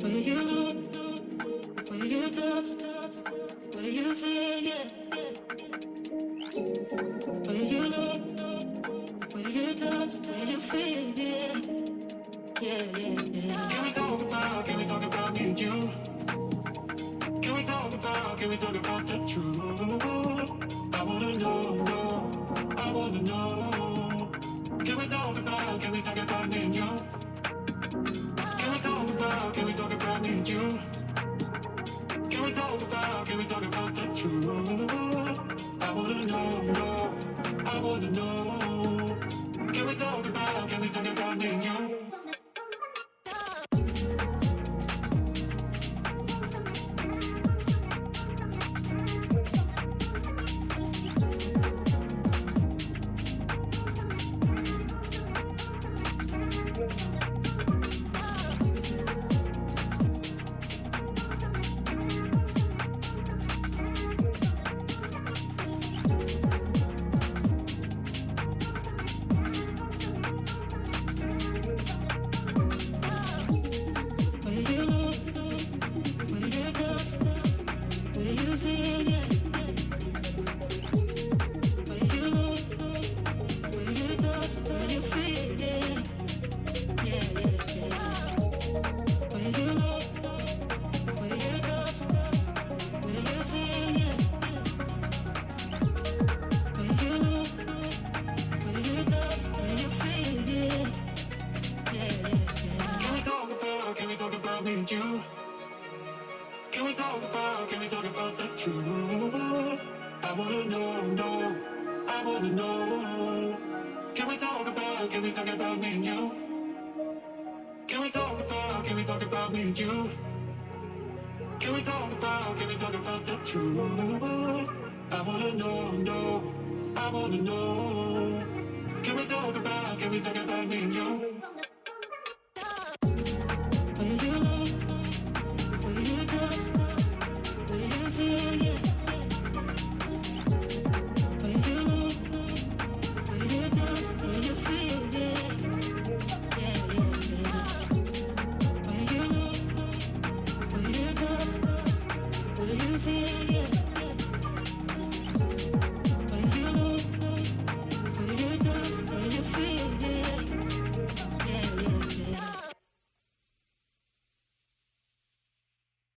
Where you look, where you touch, where you feel, yeah. Where you look, where you touch, where you feel, yeah. Yeah. Can we talk about me and you? Can we talk about the truth? I wanna know, I wanna know. Can we talk about me and you? Can we talk about me and you? Can we talk about the truth? I wanna know, I wanna know. Can we talk about me and you? Can we talk about the truth? I wanna know, I wanna know. Can we talk about me and you? Can we talk about me and you? Can we talk about the truth? I wanna know, I wanna know. Can we talk about me and you?